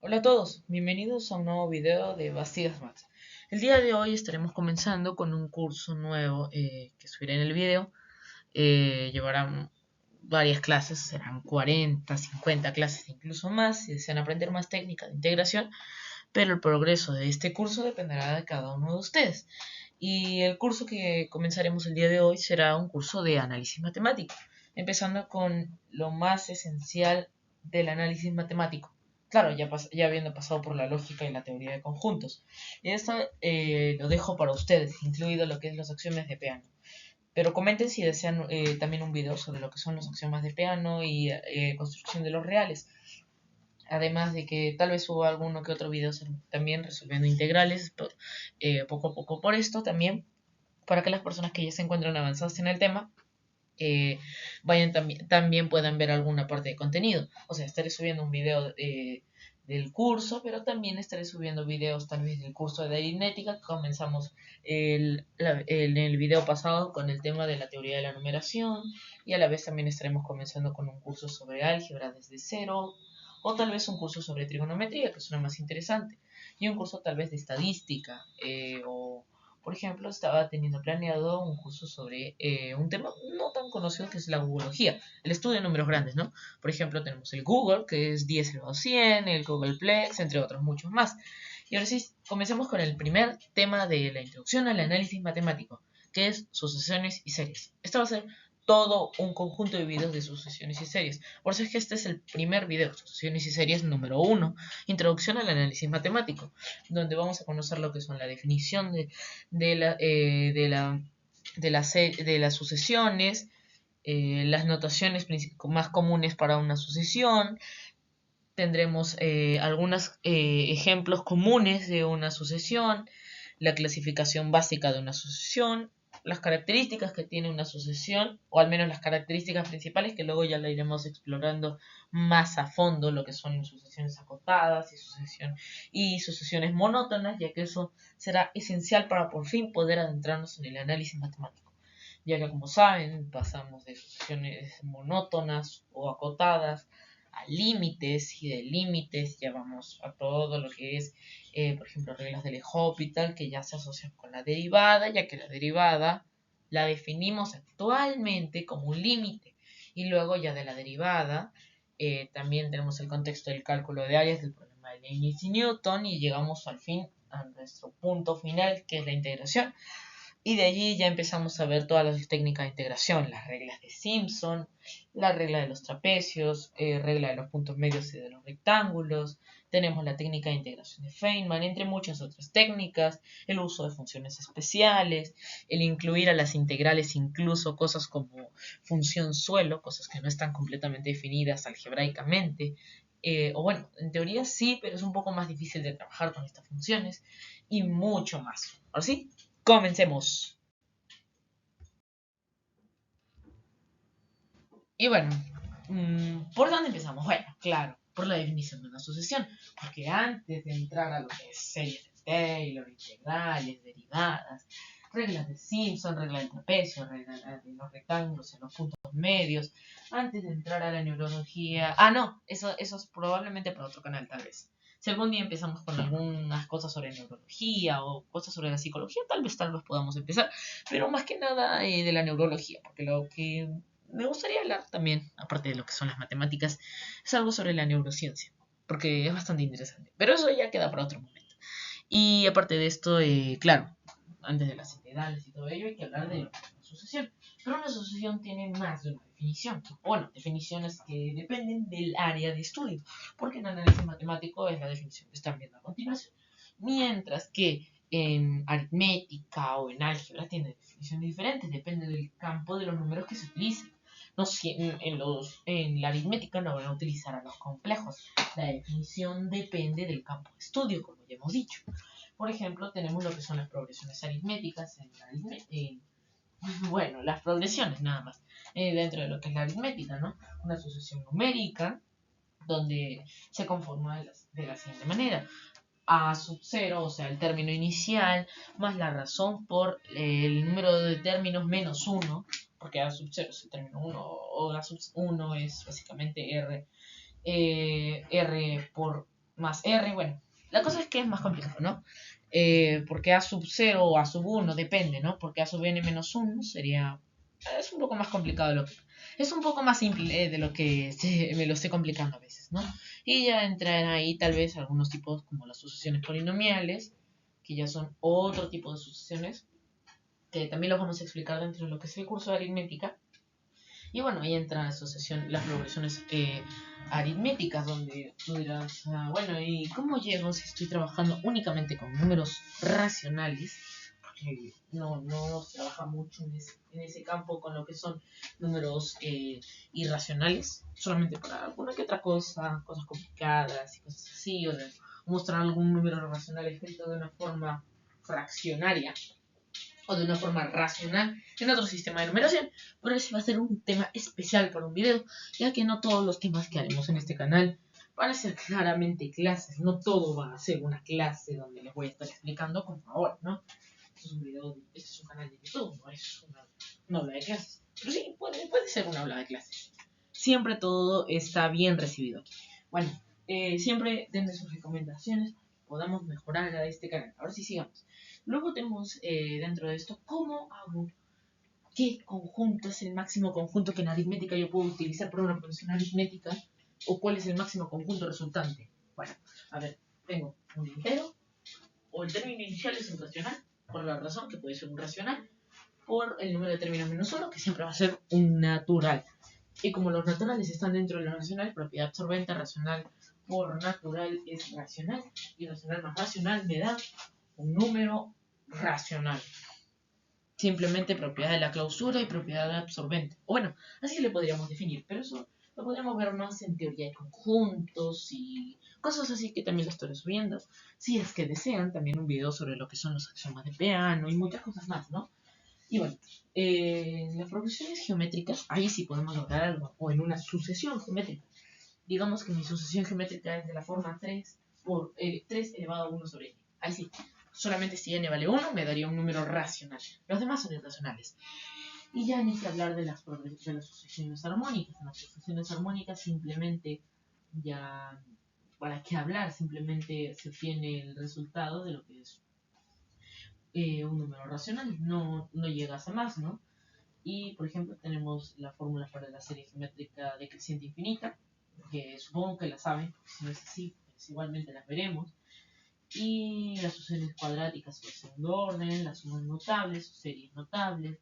Hola a todos, bienvenidos a un nuevo video de Bastidas Maths. El día de hoy estaremos comenzando con un curso nuevo que subiré en el video. Llevarán varias clases, serán 40, 50 clases, incluso más, si desean aprender más técnicas de integración, pero el progreso de este curso dependerá de cada uno de ustedes. Y el curso que comenzaremos el día de hoy será un curso de análisis matemático, empezando con lo más esencial del análisis matemático. Claro, ya habiendo pasado por la lógica y la teoría de conjuntos. Y esto lo dejo para ustedes, incluido lo que es los axiomas de Peano. Pero comenten si desean también un video sobre lo que son los axiomas de Peano y construcción de los reales. Además de que tal vez suba alguno que otro video también resolviendo integrales poco a poco por esto también, para que las personas que ya se encuentran avanzadas en el tema eh, también puedan ver alguna parte de contenido. O sea, estaré subiendo un video del curso, pero también estaré subiendo videos tal vez del curso de aritmética. Comenzamos en el video pasado con el tema de la teoría de la numeración y a la vez también estaremos comenzando con un curso sobre álgebra desde cero o tal vez un curso sobre trigonometría, que suena más interesante, y un curso tal vez de estadística o por ejemplo, estaba teniendo planeado un curso sobre un tema no tan conocido que es la googleología, el estudio de números grandes, ¿no? Por ejemplo, tenemos el Google, que es 10 elevado a 100, el Googleplex, entre otros muchos más. Y ahora sí, comencemos con el primer tema de la introducción al análisis matemático, que es sucesiones y series. Esto va a ser todo un conjunto de videos de sucesiones y series. Por eso es que este es el primer video, sucesiones y series número 1, introducción al análisis matemático, donde vamos a conocer lo que son la definición de, la, de, la, de las sucesiones, las notaciones más comunes para una sucesión. Tendremos algunos ejemplos comunes de una sucesión, la clasificación básica de una sucesión, las características que tiene una sucesión, o al menos las características principales, que luego ya la iremos explorando más a fondo, lo que son sucesiones acotadas y sucesiones monótonas, ya que eso será esencial para por fin poder adentrarnos en el análisis matemático. Ya que, como saben, pasamos de sucesiones monótonas o acotadas a límites, y de límites ya vamos a todo lo que es, por ejemplo, reglas del L'Hopital, que ya se asocian con la derivada, ya que la derivada la definimos actualmente como un límite. Y luego ya de la derivada también tenemos el contexto del cálculo de áreas del problema de Leibniz y Newton, y llegamos al fin a nuestro punto final, que es la integración. Y de allí ya empezamos a ver todas las técnicas de integración, las reglas de Simpson, la regla de los trapecios, regla de los puntos medios y de los rectángulos, tenemos la técnica de integración de Feynman, entre muchas otras técnicas, el uso de funciones especiales, el incluir a las integrales incluso cosas como función suelo, cosas que no están completamente definidas algebraicamente, o bueno, en teoría sí, pero es un poco más difícil de trabajar con estas funciones, y mucho más. Ahora sí, comencemos. Y bueno, ¿por dónde empezamos? Bueno, claro, por la definición de una sucesión. Porque antes de entrar a lo que es series de Taylor, integrales, derivadas, reglas de Simpson, regla del trapecio, regla de los rectángulos en los puntos medios, antes de entrar a la neurología. Ah, no, eso es probablemente para otro canal, tal vez. Si algún día empezamos con algunas cosas sobre neurología o cosas sobre la psicología, tal vez podamos empezar. Pero más que nada de la neurología, porque lo que me gustaría hablar también, aparte de lo que son las matemáticas, es algo sobre la neurociencia, porque es bastante interesante. Pero eso ya queda para otro momento. Y aparte de esto, claro, antes de las integrales y todo ello, hay que hablar de lo que es una sucesión. Pero una sucesión tiene más de una definición. Bueno, definiciones que dependen del área de estudio, porque en análisis matemático es la definición que están viendo a continuación. Mientras que en aritmética o en álgebra tiene definiciones diferentes, depende del campo de los números que se utilicen. No, en la aritmética no van a utilizar a los complejos. La definición depende del campo de estudio, como ya hemos dicho. Por ejemplo, tenemos lo que son las progresiones aritméticas bueno, las progresiones nada más, dentro de lo que es la aritmética, ¿no? Una sucesión numérica donde se conforma de la siguiente manera. A sub 0, o sea, el término inicial, más la razón por el número de términos menos 1, porque A sub 0 es el término 1, o A sub 1 es básicamente R por más R, bueno, la cosa es que es más complicado, ¿no? Porque A sub 0 o A sub 1 depende, ¿no? Porque A sub n menos 1 sería... Es un poco más complicado es un poco más simple de lo que me lo estoy complicando a veces, ¿no? Y ya entran ahí tal vez algunos tipos como las sucesiones polinomiales, que ya son otro tipo de sucesiones, que también los vamos a explicar dentro de lo que es el curso de aritmética. Y bueno, ahí entran las progresiones aritméticas, donde tú dirás, bueno, ¿y cómo llego si estoy trabajando únicamente con números racionales? Porque no se trabaja mucho en ese campo con lo que son números irracionales, solamente para alguna que otra cosa, cosas complicadas y cosas así, o de mostrar algún número racional escrito de una forma fraccionaria o de una forma racional en otro sistema de numeración, pero ese va a ser un tema especial para un video, ya que no todos los temas que haremos en este canal van a ser claramente clases, no todo va a ser una clase donde les voy a estar explicando como ahora, ¿no? Este es un video, este es un canal de YouTube, no es una aula de clases, pero sí, puede ser una aula de clases. Siempre todo está bien recibido aquí. Bueno, siempre denme sus recomendaciones, podamos mejorar a este canal. Ahora sí, sigamos. Luego tenemos dentro de esto, ¿cómo hago? ¿Qué conjunto es el máximo conjunto que en aritmética yo puedo utilizar para una progresión aritmética? ¿O cuál es el máximo conjunto resultante? Bueno, a ver, tengo un entero, o el término inicial es un racional, por la razón que puede ser un racional, por el número de términos menos uno, que siempre va a ser un natural. Y como los naturales están dentro de lo racional, propiedad absorbente racional por natural es racional, y racional más racional me da un número racional. Simplemente propiedad de la clausura y propiedad absorbente. O bueno, así le podríamos definir, pero eso lo podríamos ver más en teoría de conjuntos y cosas así que también lo estaré subiendo. Si es que desean, también un video sobre lo que son los axiomas de Peano y muchas cosas más, ¿no? Y bueno, las progresiones geométricas, ahí sí podemos lograr algo, o en una sucesión geométrica. Digamos que mi sucesión geométrica es de la forma 3 por 3 elevado a 1 sobre n. Ahí sí, solamente si n vale 1 me daría un número racional. Los demás son irracionales. Y ya ni que hablar de las sucesiones armónicas. En las sucesiones armónicas simplemente ya, ¿para qué hablar? Simplemente se obtiene el resultado de lo que es un número racional. No llegas a más, ¿no? Y, por ejemplo, tenemos la fórmula para la serie geométrica decreciente infinita, que supongo que la saben, si no es así, pues igualmente las veremos. Y las sucesiones cuadráticas por segundo orden, las sumas notables, series notables.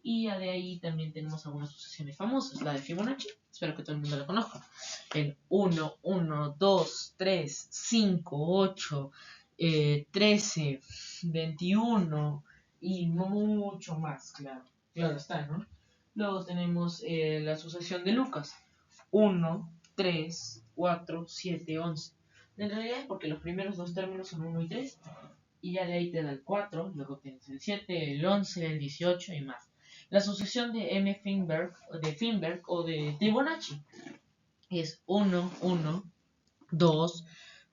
Y ya de ahí también tenemos algunas sucesiones famosas, la de Fibonacci, espero que todo el mundo la conozca. El 1, 1, 2, 3, 5, 8, 13, 21 y mucho más, claro. Claro está, ¿no? Luego tenemos la sucesión de Lucas. 1, 3, 4, 7, 11. En realidad es porque los primeros dos términos son 1 y 3. Y ya de ahí te da el 4, luego tienes el 7, el 11, el 18 y más. La sucesión de Finberg o de Fibonacci es 1, 1, 2,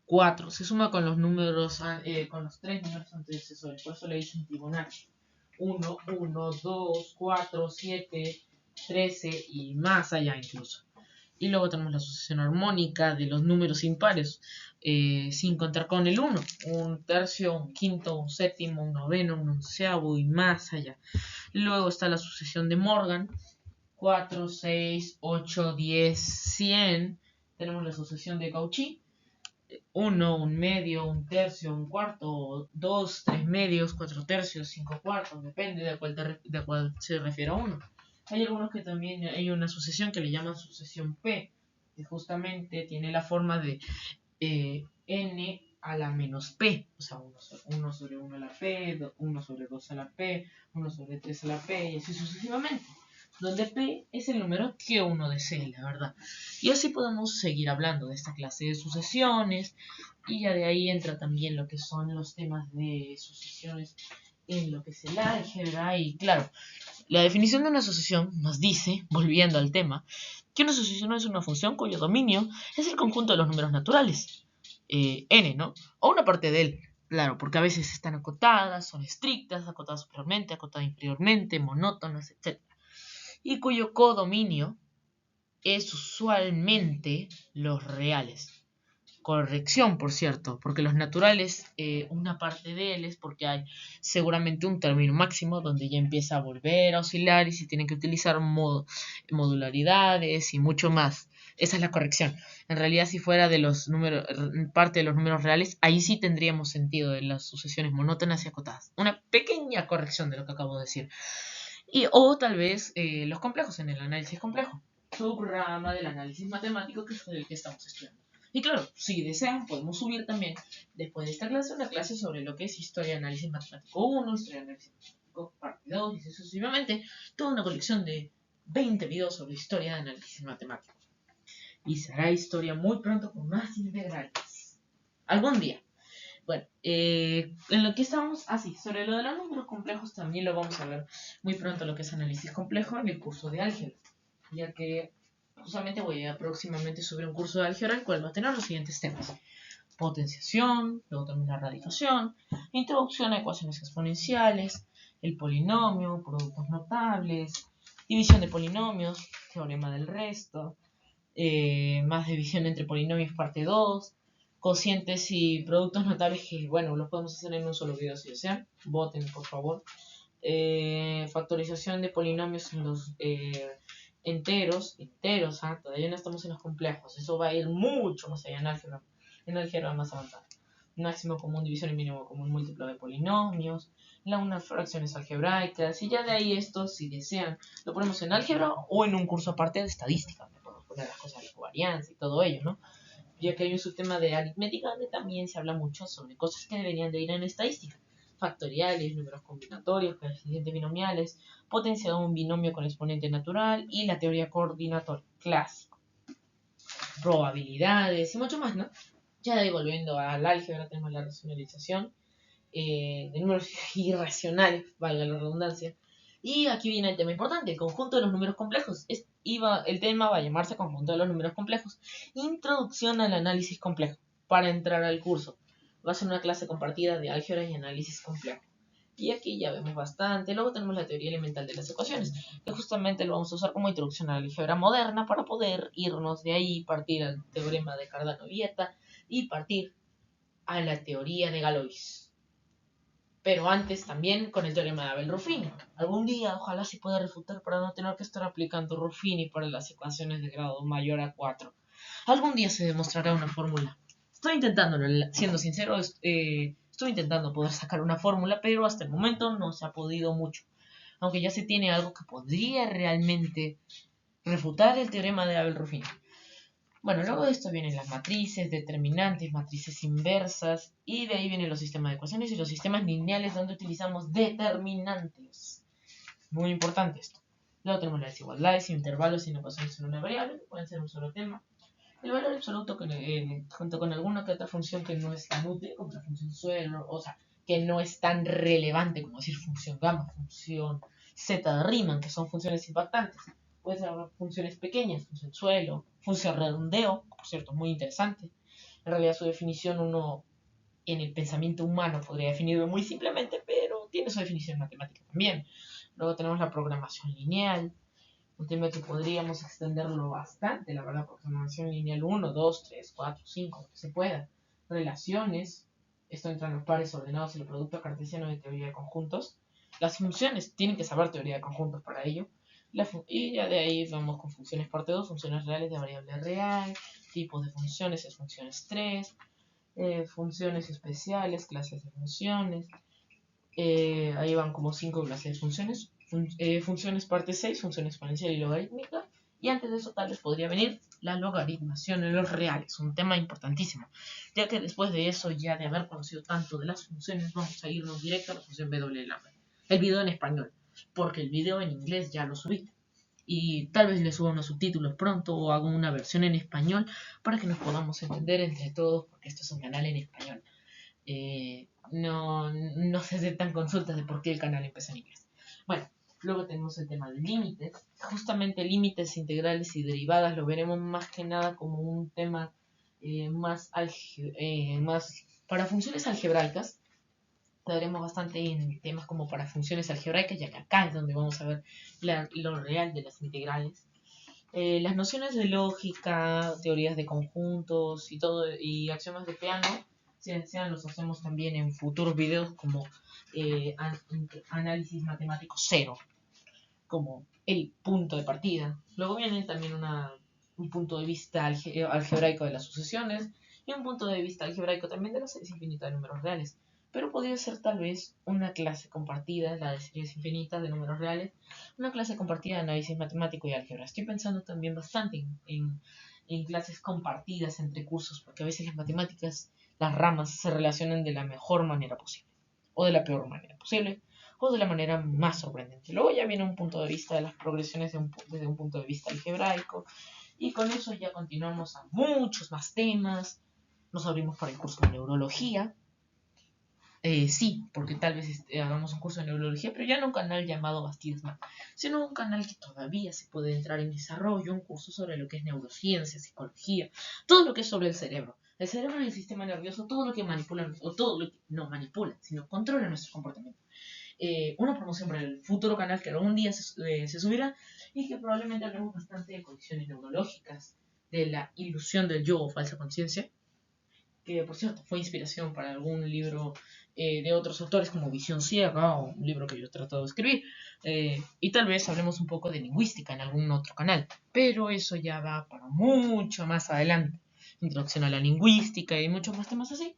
4. Se suma con los números, con los tres números antecesores. Por eso le dicen Fibonacci. 1, 1, 2, 4, 7, 13 y más allá incluso. Y luego tenemos la sucesión armónica de los números impares, sin contar con el 1. Un tercio, un quinto, un séptimo, un noveno, un onceavo y más allá. Luego está la sucesión de Morgan. 4, 6, 8, 10, 100. Tenemos la sucesión de Cauchy. 1, un medio, un tercio, un cuarto, 2, 3 medios, 4 tercios, 5 cuartos, depende de cuál se refiera uno. Hay algunos que también hay una sucesión que le llaman sucesión P, que justamente tiene la forma de n a la menos p, o sea, 1 sobre 1 a la p, 1 sobre 2 a la p, 1 sobre 3 a la p, y así sucesivamente, donde p es el número que uno desee, la verdad. Y así podemos seguir hablando de esta clase de sucesiones, y ya de ahí entra también lo que son los temas de sucesiones en lo que es el álgebra, y claro, la definición de una sucesión nos dice, volviendo al tema, que una sucesión es una función cuyo dominio es el conjunto de los números naturales, n, ¿no? O una parte de él, claro, porque a veces están acotadas, son estrictas, acotadas superiormente, acotadas inferiormente, monótonas, etc. Y cuyo codominio es usualmente los reales. corrección, por cierto, porque los naturales, una parte de él es porque hay seguramente un término máximo donde ya empieza a volver a oscilar y se tienen que utilizar modularidades y mucho más. Esa es la corrección. En realidad, si fuera de los números, parte de los números reales, ahí sí tendríamos sentido de las sucesiones monótonas y acotadas. Una pequeña corrección de lo que acabo de decir. O tal vez los complejos en el análisis complejo, subrama del análisis matemático que es el que estamos estudiando. Y claro, si desean, podemos subir también, después de esta clase, una clase sobre lo que es historia de análisis matemático 1, historia de análisis matemático parte 2, y así sucesivamente, toda una colección de 20 videos sobre historia de análisis matemático. Y será historia muy pronto con más integrales. Algún día. Bueno, en lo que estábamos, sobre lo de los números complejos también lo vamos a ver muy pronto, lo que es análisis complejo en el curso de álgebra, ya que justamente voy a próximamente subir un curso de álgebra el cual va a tener los siguientes temas: potenciación, luego también la radicación, introducción a ecuaciones exponenciales, el polinomio, productos notables, división de polinomios, teorema del resto, más división entre polinomios parte 2, cocientes y productos notables que, bueno, los podemos hacer en un solo video si desean. Voten, por favor. Factorización de polinomios en los enteros, todavía no estamos en los complejos. Eso va a ir mucho más allá en álgebra más avanzada. Máximo común, división y mínimo común múltiplo de polinomios, unas fracciones algebraicas, y ya de ahí esto, si desean, lo ponemos en álgebra o en un curso aparte de estadística. Podemos poner las cosas de covarianza y todo ello, ¿no? Ya que hay un subtema de aritmética donde también se habla mucho sobre cosas que deberían de ir en estadística: factoriales, números combinatorios, coeficientes binomiales, potencia de un binomio con exponente natural y la teoría coordinatoria clásico, probabilidades y mucho más, ¿no? Ya de ahí, volviendo al álgebra, tenemos la racionalización de números irracionales, valga la redundancia. Y aquí viene el tema importante: el conjunto de los números complejos. El tema va a llamarse conjunto de los números complejos. Introducción al análisis complejo. Para entrar al curso, va a ser una clase compartida de álgebra y análisis complejo. Y aquí ya vemos bastante. Luego tenemos la teoría elemental de las ecuaciones, que justamente lo vamos a usar como introducción a la álgebra moderna para poder irnos de ahí, partir al teorema de Cardano-Vieta y partir a la teoría de Galois. Pero antes también con el teorema de Abel-Ruffini. Algún día ojalá se pueda refutar para no tener que estar aplicando Ruffini para las ecuaciones de grado mayor a 4. Algún día se demostrará una fórmula. Estoy intentándolo, siendo sincero, estoy intentando poder sacar una fórmula, pero hasta el momento no se ha podido mucho. Aunque ya se tiene algo que podría realmente refutar el teorema de Abel-Ruffini. Bueno, luego de esto vienen las matrices, determinantes, matrices inversas, y de ahí vienen los sistemas de ecuaciones y los sistemas lineales donde utilizamos determinantes. Muy importante esto. Luego tenemos las desigualdades, intervalos y ecuaciones en una variable, que pueden ser un solo tema. El valor absoluto junto con alguna que otra función que no es tan útil, como la función suelo, o sea, que no es tan relevante como decir función gamma, función z de Riemann, que son funciones impactantes. Puede ser funciones pequeñas, función suelo, función redondeo, por cierto, muy interesante. En realidad su definición uno en el pensamiento humano podría definirlo muy simplemente, pero tiene su definición matemática también. Luego tenemos la programación lineal, un tema que podríamos extenderlo bastante, la verdad: programación lineal 1, 2, 3, 4, 5, lo que se pueda. Relaciones, esto entra en los pares ordenados y el producto cartesiano de teoría de conjuntos. Las funciones tienen que saber teoría de conjuntos para ello. Y ya de ahí vamos con funciones parte 2, funciones reales de variable real, tipos de funciones, es funciones 3, funciones especiales, clases de funciones. Ahí van como 5 clases de funciones. Funciones parte 6, función exponencial y logarítmica. Y antes de eso tal vez podría venir la logaritmación en los reales, un tema importantísimo, ya que después de eso, ya de haber conocido tanto de las funciones, vamos a irnos directo a la función W lambda. El video en español, porque el video en inglés ya lo subí. Y tal vez le suba unos subtítulos pronto o hago una versión en español para que nos podamos entender entre todos, porque esto es un canal en español. No se aceptan consultas de por qué el canal empezó en inglés. Bueno, luego tenemos el tema de límites. Justamente límites integrales y derivadas lo veremos más que nada como un tema más para funciones algebraicas. Daremos bastante en temas como para funciones algebraicas, ya que acá es donde vamos a ver lo real de las integrales. Las nociones de lógica, teorías de conjuntos y todo, y axiomas de Peano, si desean, los hacemos también en futuros videos como análisis matemático cero, como el punto de partida. Luego viene también un punto de vista algebraico de las sucesiones y un punto de vista algebraico también de las series infinitas de números reales. Pero podría ser tal vez una clase compartida, la de series infinitas de números reales, una clase compartida de análisis matemático y álgebra. Estoy pensando también bastante en clases compartidas entre cursos, porque a veces las matemáticas, las ramas, se relacionan de la mejor manera posible o de la peor manera posible o de la manera más sorprendente. Luego ya viene un punto de vista de las progresiones desde un punto de vista algebraico, y con eso ya continuamos a muchos más temas. Nos abrimos para el curso de neurología. Sí, porque tal vez hagamos un curso de neurología, pero ya no un canal llamado Bastidas Math, sino un canal que todavía se puede entrar en desarrollo, un curso sobre lo que es neurociencia, psicología, todo lo que es sobre el cerebro y el sistema nervioso, todo lo que manipula, o todo lo que no manipula, sino controla nuestro comportamiento. Una promoción para el futuro canal que algún día se subirá, y que probablemente hablemos bastante de condiciones neurológicas, de la ilusión del yo o falsa conciencia, que por cierto fue inspiración para algún libro de otros autores como Visión Ciega, o un libro que yo he tratado de escribir, y tal vez hablemos un poco de lingüística en algún otro canal, pero eso ya va para mucho más adelante. Introducción a la lingüística y muchos más temas así.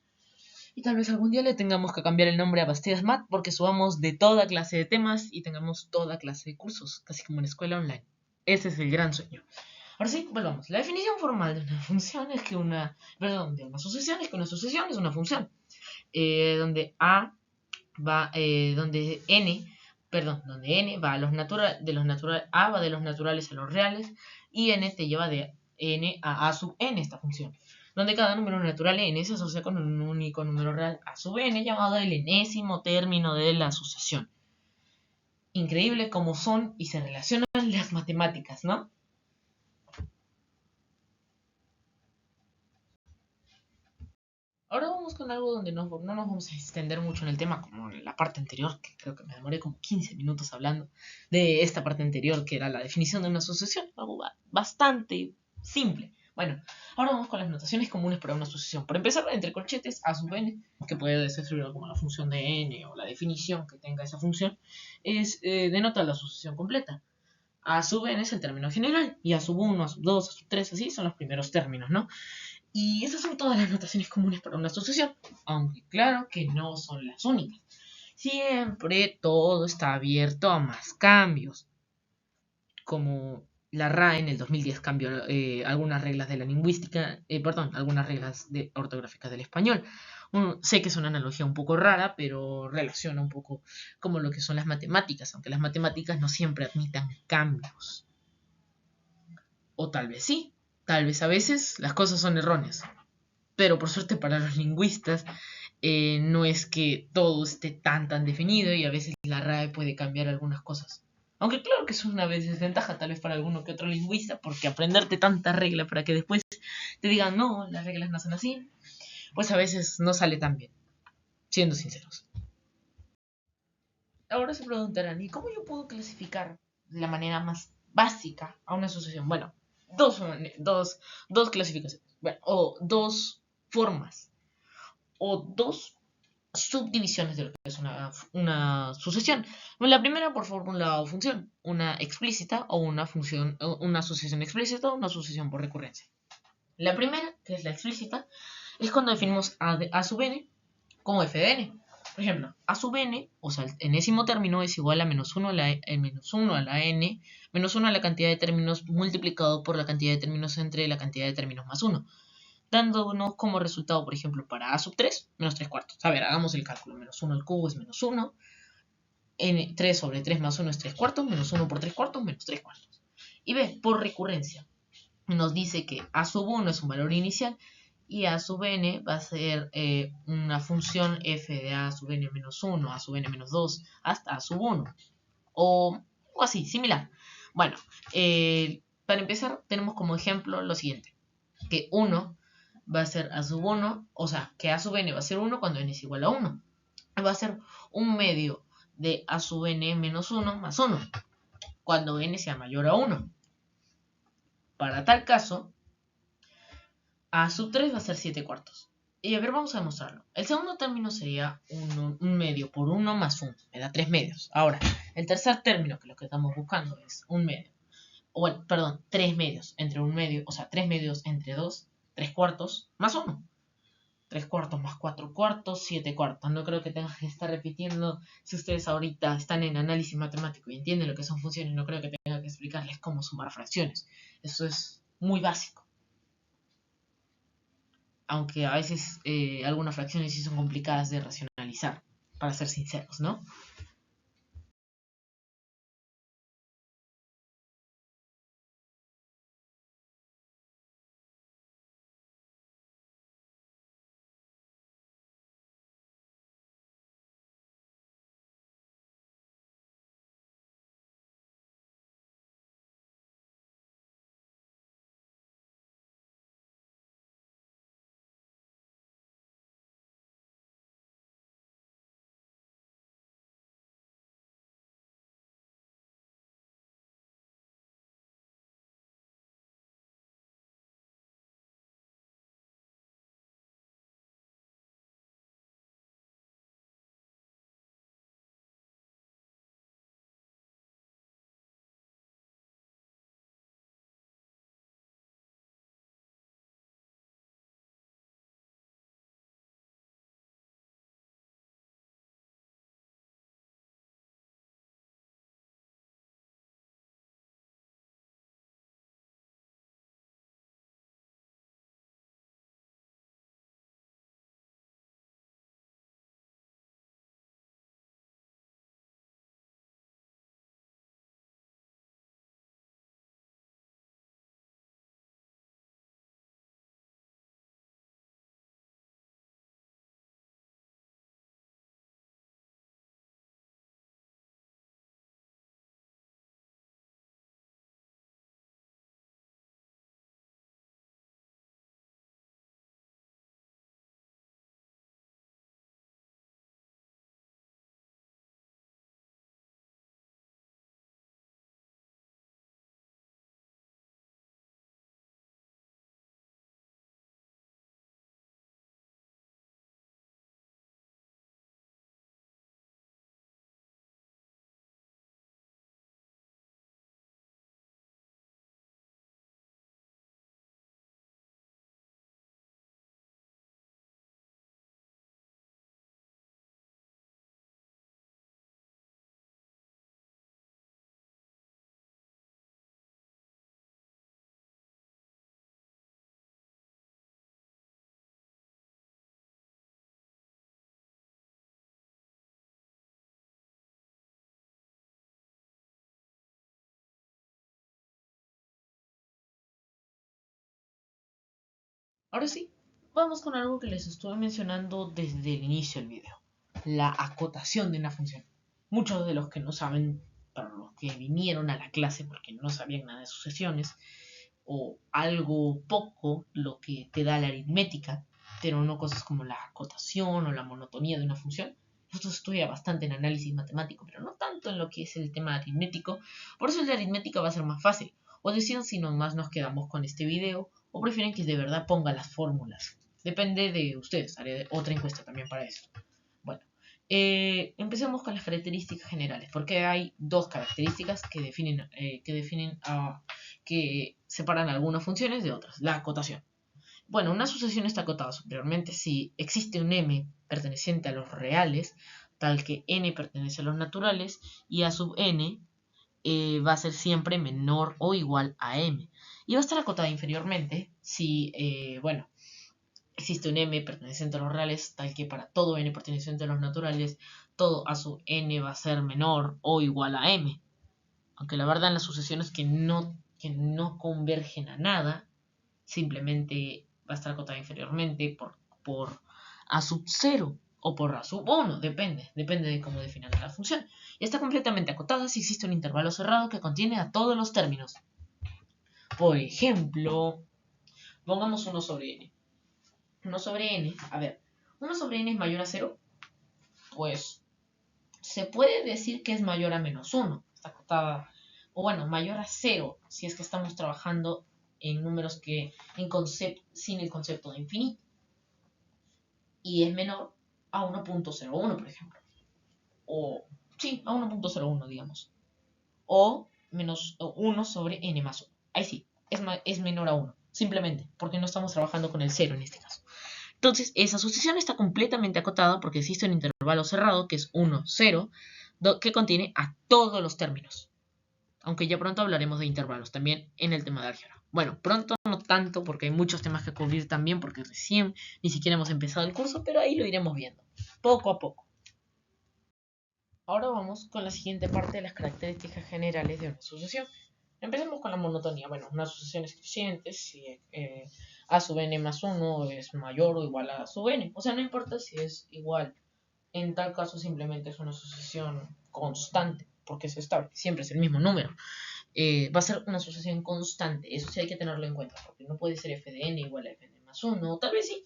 Y tal vez algún día le tengamos que cambiar el nombre a Bastidas Math, porque subamos de toda clase de temas y tengamos toda clase de cursos, casi como en escuela online. Ese es el gran sueño. Ahora sí, volvamos. La definición formal de una función es que de una sucesión es que una sucesión es una función, donde A va, donde n va a los A va de los naturales a los reales, y n te lleva de n a sub n, esta función, donde cada número natural n se asocia con un único número real a sub n, llamado el enésimo término de la sucesión. Increíble cómo son y se relacionan las matemáticas, ¿no? Ahora vamos con algo donde no nos vamos a extender mucho en el tema, como en la parte anterior, que creo que me demoré como 15 minutos hablando de esta parte anterior, que era la definición de una sucesión, algo bastante simple. Bueno, ahora vamos con las notaciones comunes para una sucesión. Para empezar, entre corchetes, a sub n, que puede ser escrito como la función de n o la definición que tenga esa función, denota la sucesión completa. A sub n es el término general, y a sub 1, a sub 2, a sub 3, así son los primeros términos, ¿no? Y esas son todas las notaciones comunes para una sucesión, aunque claro que no son las únicas. Siempre todo está abierto a más cambios, como la RAE en el 2010 cambió algunas reglas de la lingüística, algunas reglas ortográficas del español. Sé que es una analogía un poco rara, pero relaciona un poco como lo que son las matemáticas, aunque las matemáticas no siempre admitan cambios. O tal vez sí, tal vez a veces las cosas son erróneas. Pero por suerte para los lingüistas, no es que todo esté tan definido, y a veces la RAE puede cambiar algunas cosas. Aunque claro que es una desventaja tal vez para alguno que otro lingüista, porque aprenderte tanta regla para que después te digan no, las reglas no son así, pues a veces no sale tan bien, siendo sinceros. Ahora se preguntarán, ¿y cómo yo puedo clasificar de la manera más básica a una asociación? Bueno, dos clasificaciones, bueno, o dos formas, o dos subdivisiones de lo que es una sucesión. La primera por fórmula o función, una explícita o una función, una asociación explícita o una asociación por recurrencia. La primera, que es la explícita, es cuando definimos a sub n como f de n. Por ejemplo, a sub n, o sea, el enésimo término es igual a menos 1 a la, menos 1 a la n, menos 1 a la cantidad de términos multiplicado por la cantidad de términos entre la cantidad de términos más 1. Dándonos como resultado, por ejemplo, para a sub 3, menos 3 cuartos. A ver, hagamos el cálculo. Menos 1 al cubo es menos 1. 3 sobre 3 más 1 es 3 cuartos. Menos 1 por 3 cuartos, menos 3 cuartos. Y B, por recurrencia, nos dice que a sub 1 es un valor inicial, y a sub n va a ser una función f de a sub n menos 1, a sub n menos 2, hasta a sub 1. O así, similar. Bueno, para empezar, tenemos como ejemplo lo siguiente. Que 1 va a ser a sub 1, o sea, que a sub n va a ser 1 cuando n es igual a 1. Va a ser un medio de a sub n menos 1 más 1, cuando n sea mayor a 1. para tal caso, a sub 3 va a ser 7 cuartos. Y a ver, vamos a demostrarlo. El segundo término sería un medio por 1 más 1. Me da 3 medios. Ahora, el tercer término, que lo que estamos buscando es un medio. O bueno, perdón, 3 medios entre un medio. O sea, 3 medios entre 2. 3 cuartos más 1. 3 cuartos más 4 cuartos, 7 cuartos. No creo que tenga que estar repitiendo. Si ustedes ahorita están en análisis matemático y entienden lo que son funciones, no creo que tenga que explicarles cómo sumar fracciones. Eso es muy básico. Aunque a veces algunas fracciones sí son complicadas de racionalizar, para ser sinceros, ¿no? Ahora sí, vamos con algo que les estuve mencionando desde el inicio del video. La acotación de una función. Muchos de los que no saben, para los que vinieron a la clase porque no sabían nada de sucesiones, o algo poco lo que te da la aritmética, pero no cosas como la acotación o la monotonía de una función. Esto se estudia bastante en análisis matemático, pero no tanto en lo que es el tema aritmético. Por eso el de aritmética va a ser más fácil. O deciden si nomás nos quedamos con este video, o prefieren que de verdad ponga las fórmulas. Depende de ustedes, haré otra encuesta también para eso. Bueno, empecemos con las características generales, porque hay dos características que separan algunas funciones de otras. La acotación. Bueno, una sucesión está acotada superiormente si existe un m perteneciente a los reales, tal que n pertenece a los naturales, y a sub n va a ser siempre menor o igual a m. Y va a estar acotada inferiormente si, bueno, existe un m perteneciente a los reales, tal que para todo n perteneciente a los naturales, todo a sub n va a ser menor o igual a m. Aunque la verdad en las sucesiones que no convergen a nada, simplemente va a estar acotada inferiormente por a sub 0 o por a sub 1, depende de cómo definan la función. Y está completamente acotada si existe un intervalo cerrado que contiene a todos los términos. Por ejemplo, pongamos 1 sobre n. 1 sobre n, a ver, 1 sobre n es mayor a 0, pues se puede decir que es mayor a menos 1. Está acotada, o bueno, mayor a 0 si es que estamos trabajando en números que sin el concepto de infinito. Y es menor a 1.01, por ejemplo. O, sí, a 1.01, digamos. O menos 1 sobre n más 1. Ahí sí, es menor a 1. Simplemente, porque no estamos trabajando con el 0 en este caso. Entonces, esa sucesión está completamente acotada porque existe un intervalo cerrado que es 1, 0, que contiene a todos los términos. Aunque ya pronto hablaremos de intervalos también en el tema de álgebra. Bueno, pronto no tanto porque hay muchos temas que cubrir también porque recién ni siquiera hemos empezado el curso, pero ahí lo iremos viendo, poco a poco. Ahora vamos con la siguiente parte de las características generales de una sucesión. Empecemos con la monotonía. Bueno, una sucesión es creciente si a sub n más 1 es mayor o igual a sub n. O sea, no importa si es igual. En tal caso simplemente es una sucesión constante, porque es estable, siempre es el mismo número. Va a ser una sucesión constante, eso sí hay que tenerlo en cuenta, porque no puede ser f de n igual a f de n más 1, o tal vez sí,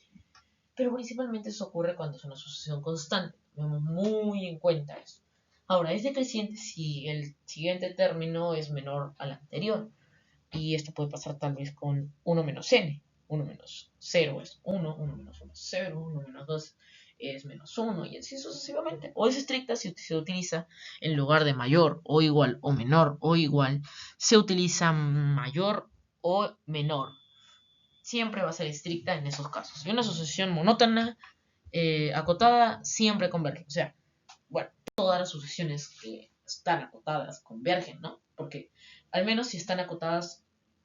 pero principalmente eso ocurre cuando es una sucesión constante. Tenemos muy en cuenta eso. Ahora, es decreciente si el siguiente término es menor al anterior. Y esto puede pasar tal vez con 1 menos n. 1 menos 0 es 1, 1 menos 1 es 0, 1 menos 2 es menos 1 y así sucesivamente. O es estricta si se utiliza en lugar de mayor o igual o menor o igual, se utiliza mayor o menor. Siempre va a ser estricta en esos casos. Y una sucesión monótona, acotada, siempre converge. O sea, bueno, todas las sucesiones que están acotadas convergen, ¿no? Porque al menos si están acotadas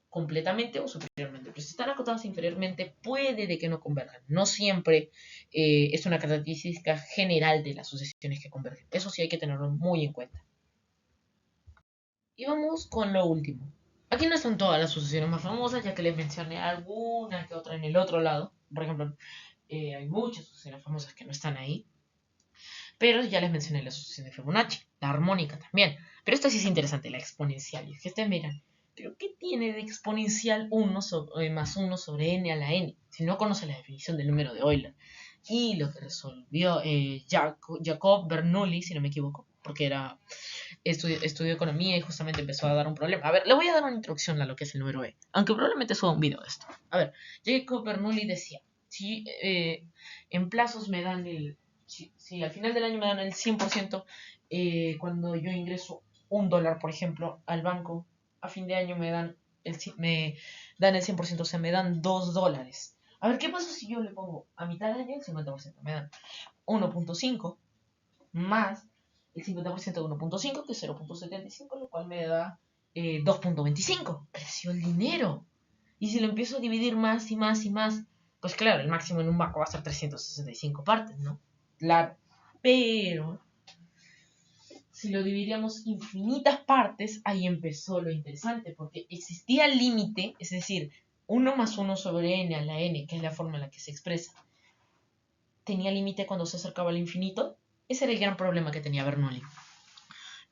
completamente o superiormente. Pero si están acotadas inferiormente, puede de que no converjan. No siempre es una característica general de las sucesiones que convergen. Eso sí hay que tenerlo muy en cuenta. Y vamos con lo último. Aquí no están todas las sucesiones más famosas, ya que les mencioné alguna que otra en el otro lado. Por ejemplo, hay muchas sucesiones famosas que no están ahí. Pero ya les mencioné la sucesión de Fibonacci, la armónica también. Pero esta sí es interesante, la exponencial. Y es que ustedes miran, ¿pero qué tiene de exponencial 1 más 1 sobre n a la n? Si no conoce la definición del número de Euler. Y lo que resolvió Jacob Bernoulli, si no me equivoco, porque estudió economía y justamente empezó a dar un problema. A ver, le voy a dar una introducción a lo que es el número e, aunque probablemente suba un video de esto. A ver, Jacob Bernoulli decía, si en plazos me dan si al final del año me dan el 100%, cuando yo ingreso $1, por ejemplo, al banco, a fin de año me dan el 100%, o sea, me dan $2. A ver, ¿qué pasa si yo le pongo a mitad de año el 50%? Me dan 1.5 más el 50% de 1.5, que es 0.75, lo cual me da 2.25. Creció el dinero. Y si lo empiezo a dividir más y más y más, pues claro, el máximo en un banco va a ser 365 partes, ¿no? Claro. Pero si lo dividíamos infinitas partes, ahí empezó lo interesante, porque existía el límite, es decir, 1 más 1 sobre n a la n, que es la forma en la que se expresa, tenía límite cuando se acercaba al infinito. Ese era el gran problema que tenía Bernoulli.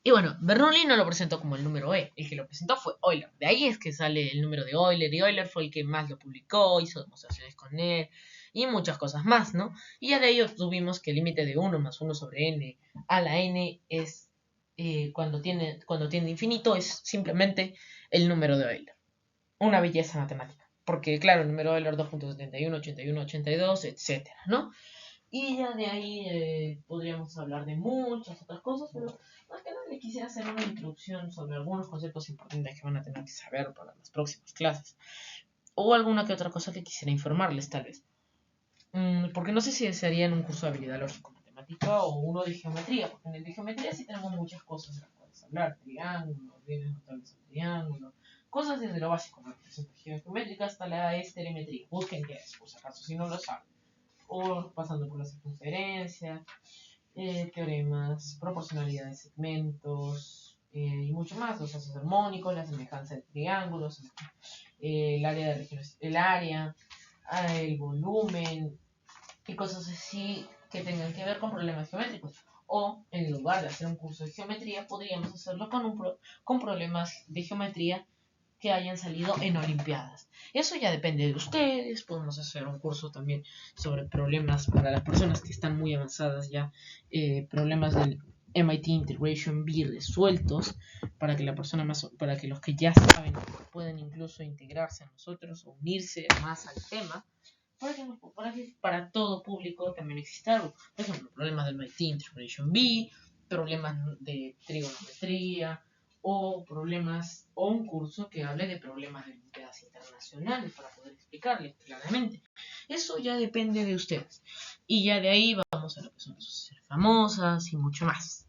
Y bueno, Bernoulli no lo presentó como el número e, el que lo presentó fue Euler. De ahí es que sale el número de Euler, y Euler fue el que más lo publicó, hizo demostraciones con él, y muchas cosas más, ¿no? Y ya de ahí obtuvimos que el límite de 1 más 1 sobre n a la n es, cuando tiende infinito, es simplemente el número de Euler. Una belleza matemática. Porque, claro, el número de Euler 2.71, 81, 82, etcétera, ¿no? Y ya de ahí podríamos hablar de muchas otras cosas, pero más que nada les quisiera hacer una introducción sobre algunos conceptos importantes que van a tener que saber para las próximas clases. O alguna que otra cosa que quisiera informarles, tal vez. Porque no sé si desearían un curso de habilidad lógico-matemática o uno de geometría, porque en el de geometría sí tenemos muchas cosas de las cuales hablar. Triángulos, bienes notables al triángulo, cosas desde lo básico, la representación geométrica hasta la esterimetría. Busquen qué es, por si acaso, si no lo saben. O pasando por la circunferencia, teoremas, proporcionalidad de segmentos y mucho más, los casos armónicos, la semejanza de triángulos, el área de regiones, el volumen y cosas así que tengan que ver con problemas geométricos. O en lugar de hacer un curso de geometría, podríamos hacerlo con problemas de geometría que hayan salido en Olimpiadas. Eso ya depende de ustedes. Podemos hacer un curso también sobre problemas para las personas que están muy avanzadas ya, problemas MIT Integration B resueltos para que para que los que ya saben puedan incluso integrarse a nosotros o unirse más al tema, para todo público también existe algo. Por ejemplo, problemas del MIT Integration B, problemas de trigonometría, o un curso que hable de problemas de Olimpiadas internacionales para poder explicarles claramente. Eso ya depende de ustedes. Y ya de ahí vamos a lo que son las asociaciones famosas y mucho más.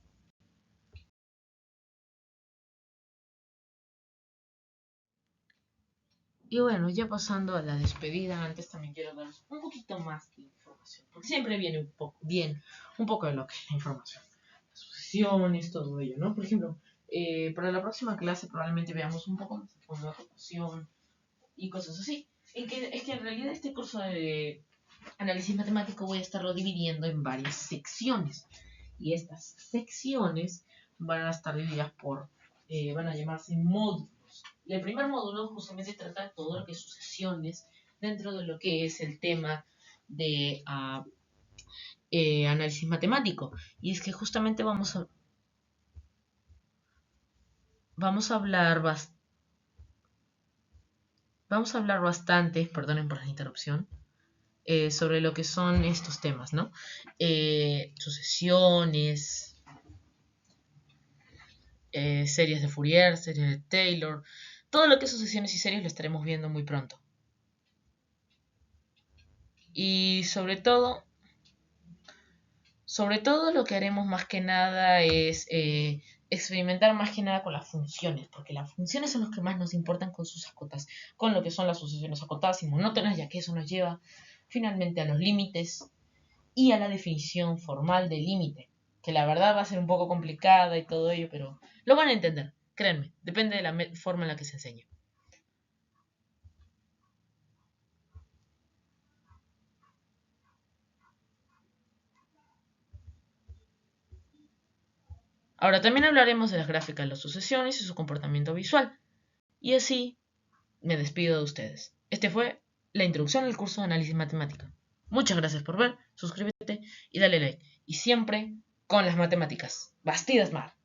Y bueno, ya pasando a la despedida, antes también quiero darles un poquito más de información, porque siempre viene un poco de lo que es la información, las sucesiones, todo ello, ¿no? Por ejemplo, para la próxima clase probablemente veamos un poco más de fondo de ocupación y cosas así. Es que en realidad este curso de análisis matemático voy a estarlo dividiendo en varias secciones, y estas secciones van a estar divididas van a llamarse módulos. Y el primer módulo justamente trata todo lo que es sucesiones dentro de lo que es el tema de análisis matemático. Y es que justamente vamos a hablar bastante, perdonen por la interrupción, sobre lo que son estos temas, ¿no? Sucesiones, series de Fourier, series de Taylor, todo lo que es sucesiones y series lo estaremos viendo muy pronto. Y sobre todo lo que haremos más que nada es experimentar más que nada con las funciones, porque las funciones son los que más nos importan con lo que son las sucesiones acotadas y monótonas, ya que eso nos lleva finalmente a los límites y a la definición formal del límite, que la verdad va a ser un poco complicada y todo ello, pero lo van a entender, créanme, depende de la forma en la que se enseñe. Ahora también hablaremos de las gráficas de las sucesiones y su comportamiento visual. Y así me despido de ustedes. Este fue la introducción al curso de análisis matemático. Muchas gracias por ver, suscríbete y dale like. Y siempre con las matemáticas. ¡Bastidas, Mar!